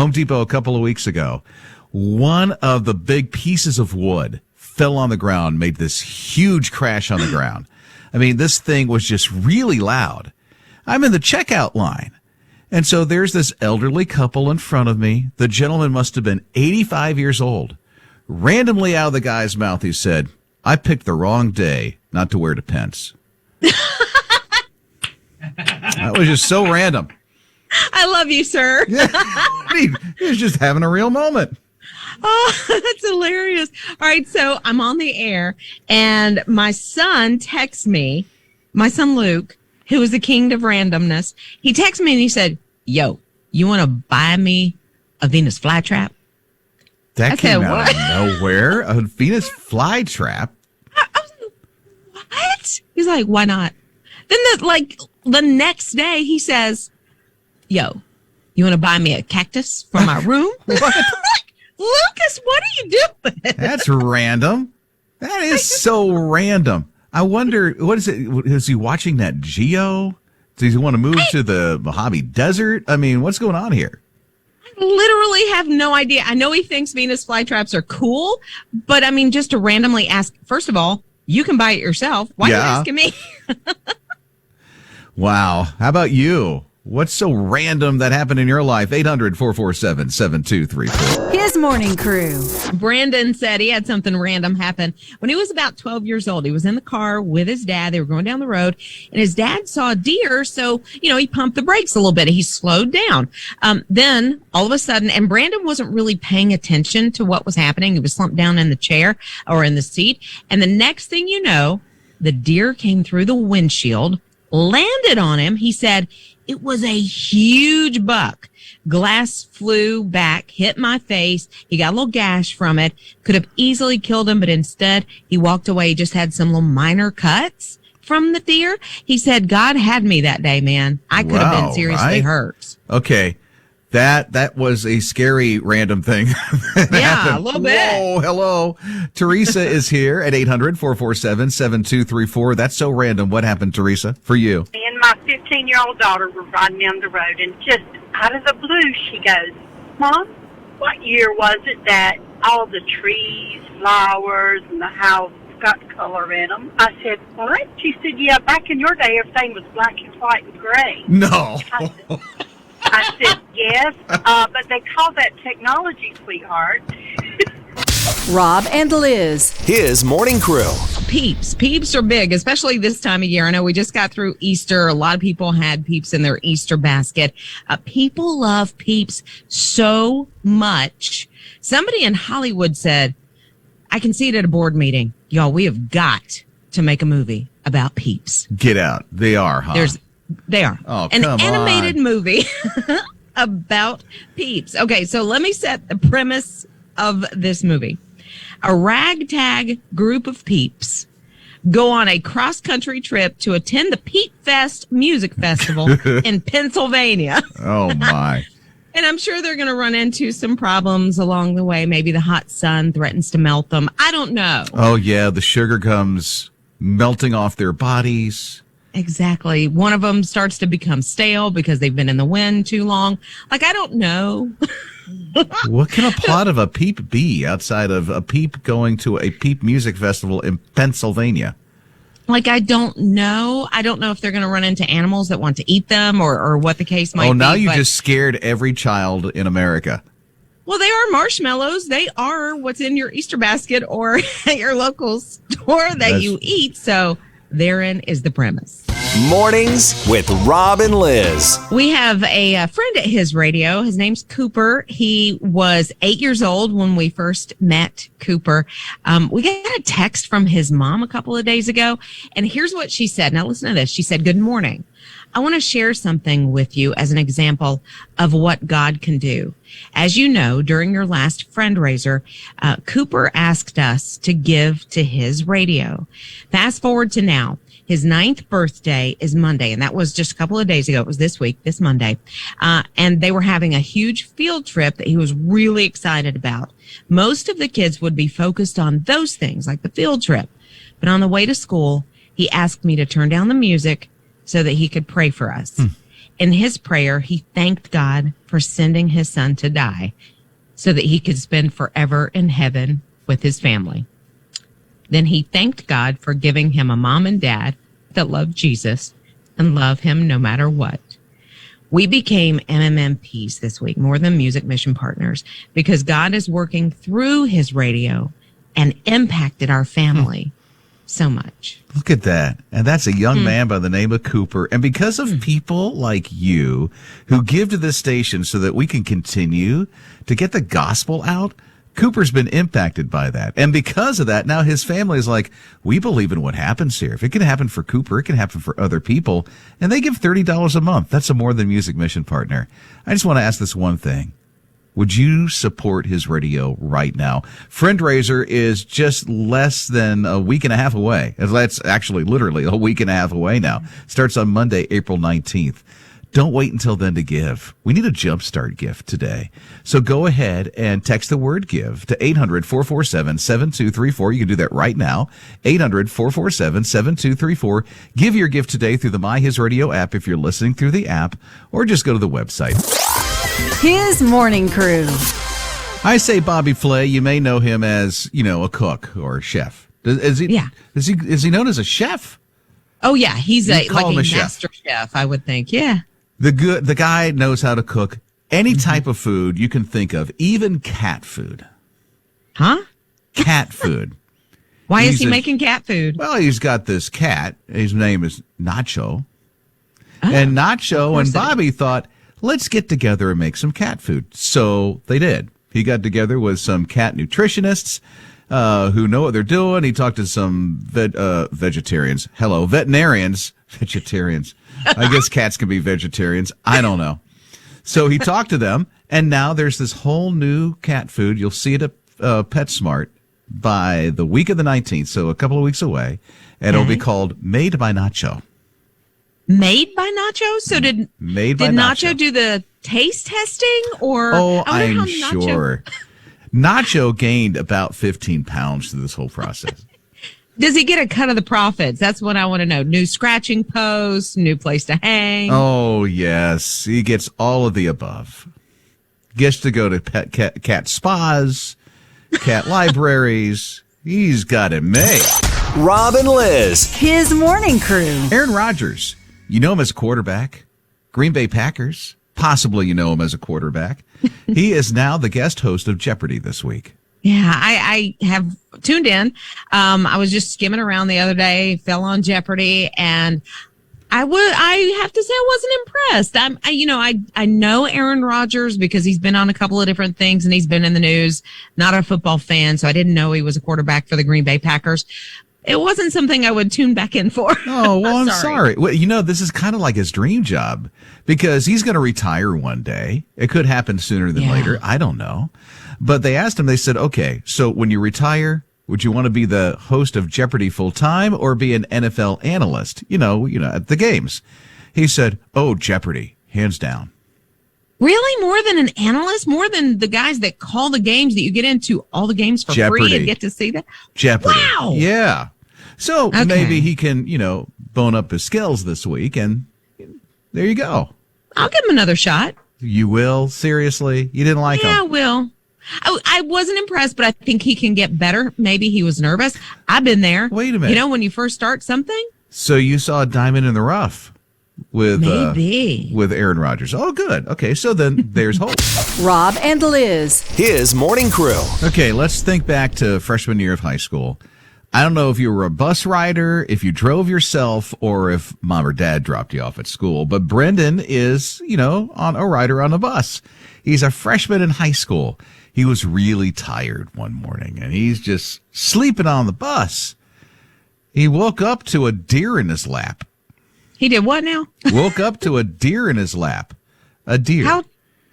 Home Depot a couple of weeks ago. One of the big pieces of wood fell on the ground, made this huge crash on the ground. I mean, this thing was just really loud. I'm in the checkout line. And so there's this elderly couple in front of me. The gentleman must have been 85 years old. Randomly out of the guy's mouth, he said, "I picked the wrong day not to wear Depends." That was just so random. I love you, sir. Yeah. He was just having a real moment. Oh, that's hilarious. All right, so I'm on the air, and my son texts me, my son Luke, who is the king of randomness. He texted me and he said, "Yo, you want to buy me a Venus flytrap?" That came out of nowhere. A Venus flytrap? I was like, what? He's like, "Why not?" Then the next day he says, "Yo, you want to buy me a cactus for my room?" What? Lucas, what are you doing? That's random. That is so random. I wonder, what is it? Is he watching that Geo? Does he want to move to the Mojave Desert? I mean, what's going on here? I literally have no idea. I know he thinks Venus flytraps are cool, but I mean, just to randomly ask, first of all, you can buy it yourself. Why are you asking me? Wow. How about you? What's so random that happened in your life? 800-447-7234. His morning crew. Brandon said he had something random happen when he was about 12 years old. He was in the car with his dad. They were going down the road, and his dad saw a deer. So, he pumped the brakes a little bit. He slowed down. Then all of a sudden, and Brandon wasn't really paying attention to what was happening. He was slumped down in the chair or in the seat. And the next thing you know, the deer came through the windshield, landed on him. He said, "It was a huge buck. Glass flew back, hit my face. He got a little gash from it. Could have easily killed him, but instead he walked away. He just had some little minor cuts from the deer." He said, "God had me that day, man. I could have been seriously hurt." Okay. That was a scary random thing. Yeah, a little bit. Whoa, hello. Teresa is here at 800-447-7234. That's so random. What happened, Teresa, for you? Me and my 15-year-old daughter were riding down the road, and just out of the blue, she goes, "Mom, what year was it that all the trees, flowers, and the house got color in them?" I said, "What?" She said, "Yeah, back in your day, everything was black and white and gray." No. I said, "Yes, but they call that technology, sweetheart." Rob and Liz. His morning crew. Peeps. Peeps are big, especially this time of year. I know we just got through Easter. A lot of people had Peeps in their Easter basket. People love Peeps so much. Somebody in Hollywood said, I can see it at a board meeting. Y'all, we have got to make a movie about Peeps. Get out. They are, huh? They are. Oh, an come animated on. movie about Peeps. Okay, so let me set the premise of this movie. A ragtag group of Peeps go on a cross-country trip to attend the Peep Fest music festival in Pennsylvania. Oh, my. And I'm sure they're going to run into some problems along the way. Maybe the hot sun threatens to melt them. I don't know. Oh, yeah. The sugar comes melting off their bodies. Exactly. One of them starts to become stale because they've been in the wind too long. Like, I don't know. What can a plot of a Peep be outside of a Peep going to a Peep music festival in Pennsylvania? Like, I don't know. I don't know if they're going to run into animals that want to eat them or what the case might be. Oh, now you just scared every child in America. Well, they are marshmallows. They are what's in your Easter basket or at your local store that you eat. So therein is the premise. Mornings with Rob and Liz. We have a friend at his radio. His name's Cooper. He was 8 years old when we first met Cooper. We got a text from his mom a couple of days ago, and here's what she said. Now listen to this. She said, "Good morning. I want to share something with you as an example of what God can do. As you know, during your last friend-raiser, Cooper asked us to give to his radio. Fast forward to now. His 9th birthday is Monday, and that was just a couple of days ago. It was this week, this Monday. And they were having a huge field trip that he was really excited about. Most of the kids would be focused on those things, like the field trip. But on the way to school, he asked me to turn down the music so that he could pray for us. In his prayer, he thanked God for sending his son to die so that he could spend forever in heaven with his family. Then he thanked God for giving him a mom and dad that loved Jesus and love him no matter what. We became MMMPs this week, More Than Music Mission Partners, because God is working through his radio and impacted our family so much. Look at that. And that's a young man by the name of Cooper. And because of people like you who give to this station so that we can continue to get the gospel out, Cooper's been impacted by that. And because of that, now his family is like, we believe in what happens here. If it can happen for Cooper, it can happen for other people. And they give $30 a month. That's a More Than Music Mission partner. I just want to ask this one thing. Would you support his radio right now? Friendraiser is just less than a week and a half away. That's actually literally a week and a half away now. Starts on Monday, April 19th. Don't wait until then to give. We need a jumpstart gift today. So go ahead and text the word give to 800-447-7234. You can do that right now. 800-447-7234. Give your gift today through the My HISRadio app if you're listening through the app, or just go to the website. His morning crew. I say Bobby Flay. You may know him as, a cook or a chef. Is he known as a chef? Oh, yeah. He's You like call him a a chef. master chef, I would think. Yeah. The guy knows how to cook any type of food you can think of, even cat food. Huh? Cat food. Why is He's he a- making cat food? Well, he's got this cat. His name is Nacho. And Nacho and Bobby thought, let's get together and make some cat food. So they did. He got together with some cat nutritionists who know what they're doing. He talked to some vegetarians. Hello, veterinarians. Vegetarians. I guess cats can be vegetarians. I don't know. So he talked to them, and now there's this whole new cat food. You'll see it at PetSmart by the week of the 19th, so a couple of weeks away, and it'll be called Made by Nacho. Made by Nacho? So did Nacho do the taste testing? Or Oh, I wonder I'm how Nacho- sure. Nacho gained about 15 pounds through this whole process. Does he get a cut of the profits? That's what I want to know. New scratching posts, new place to hang. Oh, yes. He gets all of the above. Gets to go to cat spas, cat libraries. He's got it made. Rob and Liz. His morning crew. Aaron Rodgers. You know him as a quarterback. Green Bay Packers. Possibly you know him as a quarterback. He is now the guest host of Jeopardy this week. Yeah, I have tuned in. I was just skimming around the other day, fell on Jeopardy, and I have to say I wasn't impressed. I know Aaron Rodgers because he's been on a couple of different things and he's been in the news. Not a football fan, so I didn't know he was a quarterback for the Green Bay Packers. It wasn't something I would tune back in for. Oh, well, I'm sorry. Well, this is kind of like his dream job because he's going to retire one day. It could happen sooner than later. I don't know. But they asked him, they said, okay, so when you retire, would you want to be the host of Jeopardy full time or be an NFL analyst, at the games? He said, oh, Jeopardy, hands down. Really? More than an analyst? More than the guys that call the games that you get into all the games for free and get to see that? Jeopardy. Wow. Yeah. So Okay. maybe he can, bone up his skills this week, and there you go. I'll give him another shot. You will? Seriously? You didn't like him? Yeah, I will. I wasn't impressed, but I think he can get better. Maybe he was nervous. I've been there. Wait a minute. When you first start something? So you saw a diamond in the rough with Maybe. with Aaron Rodgers. Oh, good. Okay, so then there's hope. Rob and Liz. His morning crew. Okay, let's think back to freshman year of high school. I don't know if you were a bus rider, if you drove yourself, or if mom or dad dropped you off at school. But Brendan is, on a rider on a bus. He's a freshman in high school. He was really tired one morning, and he's just sleeping on the bus. He woke up to a deer in his lap. He did what now? Woke up to a deer in his lap. A deer. How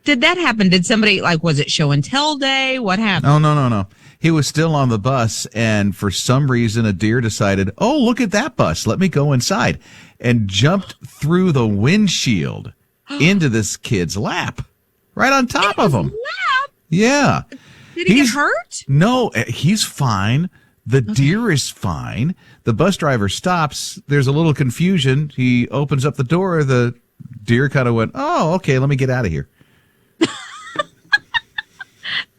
did that happen? Did somebody, was it show and tell day? What happened? Oh, no. He was still on the bus, and for some reason, a deer decided, oh, look at that bus. Let me go inside, and jumped through the windshield into this kid's lap, right on top of him. Lap? Yeah. Did he get hurt? No, he's fine. The deer is fine. The bus driver stops. There's a little confusion. He opens up the door. The deer kind of went, oh, okay, let me get out of here.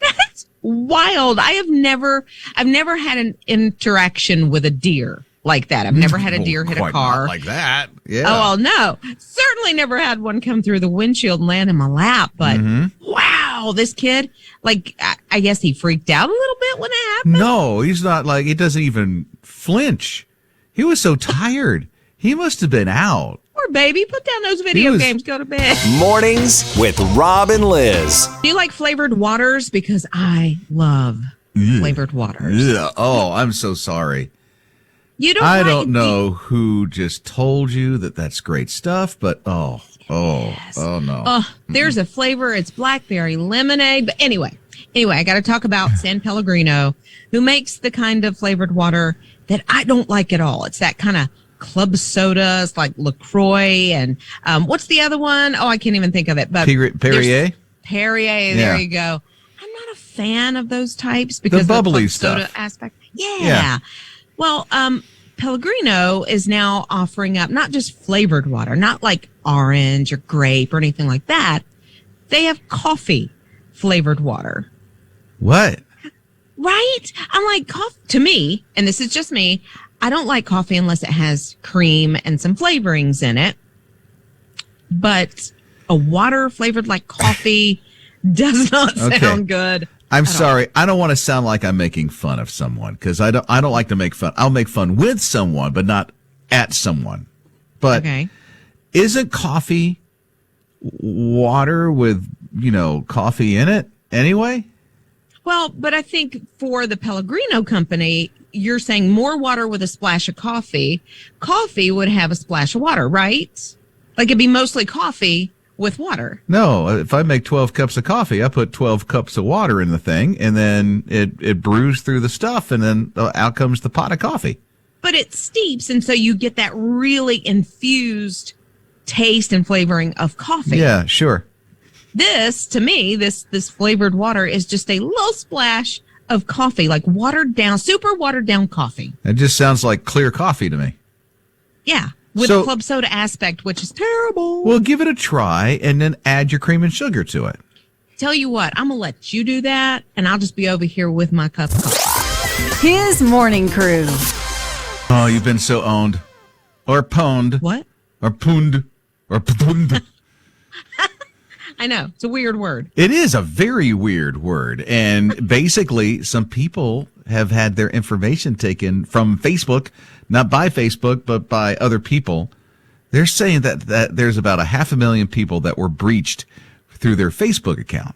That's wild. I've never had an interaction with a deer like that. I've never had a deer hit a Quite car not like that. Yeah. Oh, well, no. Certainly never had one come through the windshield and land in my lap. But wow, this kid, like, I guess he freaked out a little bit when it happened. No, he's not like, he doesn't even flinch. He was so tired. He must have been out. Poor baby. Put down those video games. Go to bed. Mornings with Rob and Liz. Do you like flavored waters? Because I love flavored waters. Yeah. Oh, I'm so sorry. You don't. I don't know who just told you that that's great stuff, but oh no. There's a flavor. It's blackberry lemonade. But anyway, I got to talk about San Pellegrino, who makes the kind of flavored water that I don't like at all. It's that kind of club soda. It's like LaCroix and what's the other one? Oh, I can't even think of it. But Perrier. Perrier. There you go. I'm not a fan of those types because the bubbly of the club soda stuff. aspect. Yeah. Well, Pellegrino is now offering up not just flavored water, not like orange or grape or anything like that. They have coffee flavored water. What? Right? I'm like, to me, and this is just me, I don't like coffee unless it has cream and some flavorings in it. But a water flavored like coffee does not sound good. I'm sorry. I don't want to sound like I'm making fun of someone because I don't like to make fun. I'll make fun with someone, but not at someone. But isn't coffee water with, coffee in it anyway? Well, but I think for the Pellegrino company, you're saying more water with a splash of coffee. Coffee would have a splash of water, right? Like it'd be mostly coffee with water. No, if I make 12 cups of coffee, I put 12 cups of water in the thing, and then it brews through the stuff, and then out comes the pot of coffee. But it steeps, and so you get that really infused taste and flavoring of coffee. Yeah, sure. This, to me, this flavored water is just a little splash of coffee, like watered down, super watered down coffee. It just sounds like clear coffee to me. Yeah. With the club soda aspect, which is terrible. Well, give it a try and then add your cream and sugar to it. Tell you what, I'm going to let you do that, and I'll just be over here with my cup of coffee. His morning crew. Oh, you've been so owned. Or pwned. What? Or pooned. Or pwned. I know. It's a weird word. It is a very weird word. And basically, some people have had their information taken from Facebook, not by Facebook, but by other people. They're saying that there's about 500,000 people that were breached through their Facebook account.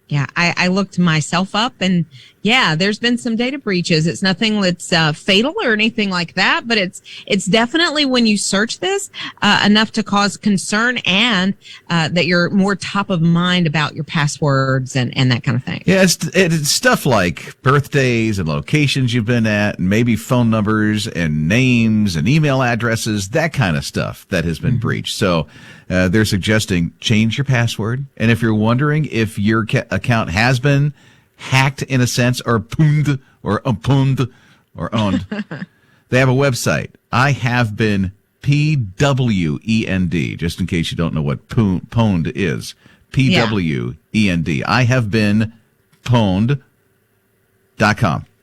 Yeah, I looked myself up, and yeah, there's been some data breaches. It's nothing that's fatal or anything like that, but it's definitely, when you search this, enough to cause concern, and that you're more top of mind about your passwords and that kind of thing. Yeah, it's stuff like birthdays and locations you've been at, and maybe phone numbers and names and email addresses, that kind of stuff that has been breached. So they're suggesting change your password. And if you're wondering if your account has been hacked in a sense, or pwned, or owned, they have a website. I have been PWEND, just in case you don't know what pwned is. PWEND. I have been pwned.com.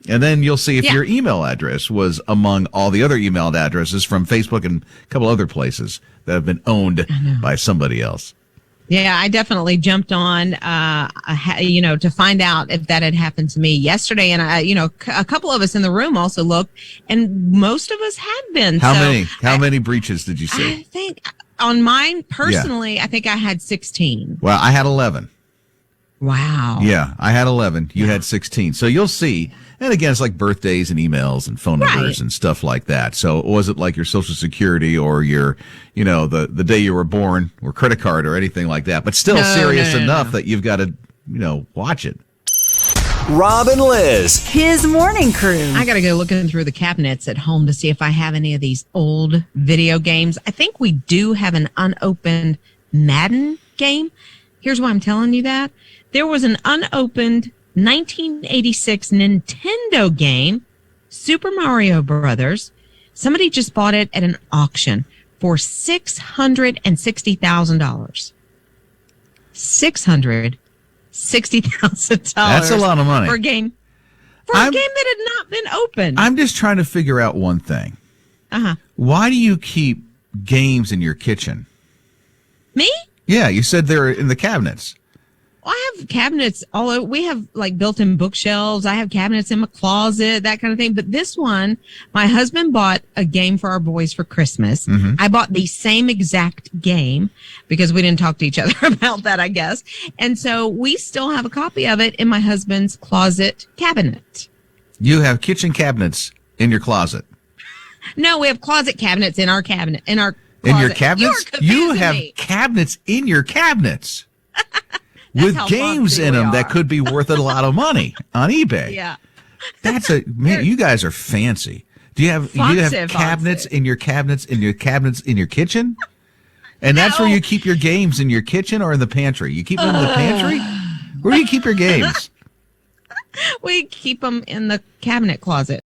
And then you'll see if your email address was among all the other email addresses from Facebook and a couple other places that have been owned by somebody else. Yeah, I definitely jumped on, to find out if that had happened to me yesterday. And a couple of us in the room also looked, and most of us had been. How many breaches did you see? I think on mine personally, I think I had 16. Well, I had 11. Wow. Yeah, I had 11. You had 16. So you'll see. And again, it's like birthdays and emails and phone numbers and stuff like that. So it wasn't like your Social Security or your, the day you were born or credit card or anything like that. But still serious enough that you've got to, watch it. Rob and Liz. His morning crew. I got to go looking through the cabinets at home to see if I have any of these old video games. I think we do have an unopened Madden game. Here's why I'm telling you that. There was an unopened 1986 Nintendo game, Super Mario Brothers. Somebody just bought it at an auction for $660,000. $660,000. That's a lot of money. For a game. A game that had not been opened. I'm just trying to figure out one thing. Uh-huh. Why do you keep games in your kitchen? Me? Yeah, you said they're in the cabinets. Well, I have cabinets all over. We have like built-in bookshelves. I have cabinets in my closet, that kind of thing. But this one, my husband bought a game for our boys for Christmas. Mm-hmm. I bought the same exact game because we didn't talk to each other about that, I guess. And so we still have a copy of it in my husband's closet cabinet. You have kitchen cabinets in your closet. No, we have closet cabinets in our cabinet. In your cabinets? You have cabinets in your cabinets. With games in them that could be worth a lot of money on eBay. Yeah. Man, you guys are fancy. Do you have cabinets in your cabinets in your cabinets in your kitchen? And that's where you keep your games, in your kitchen or in the pantry? You keep them in the pantry? Where do you keep your games? We keep them in the cabinet closet.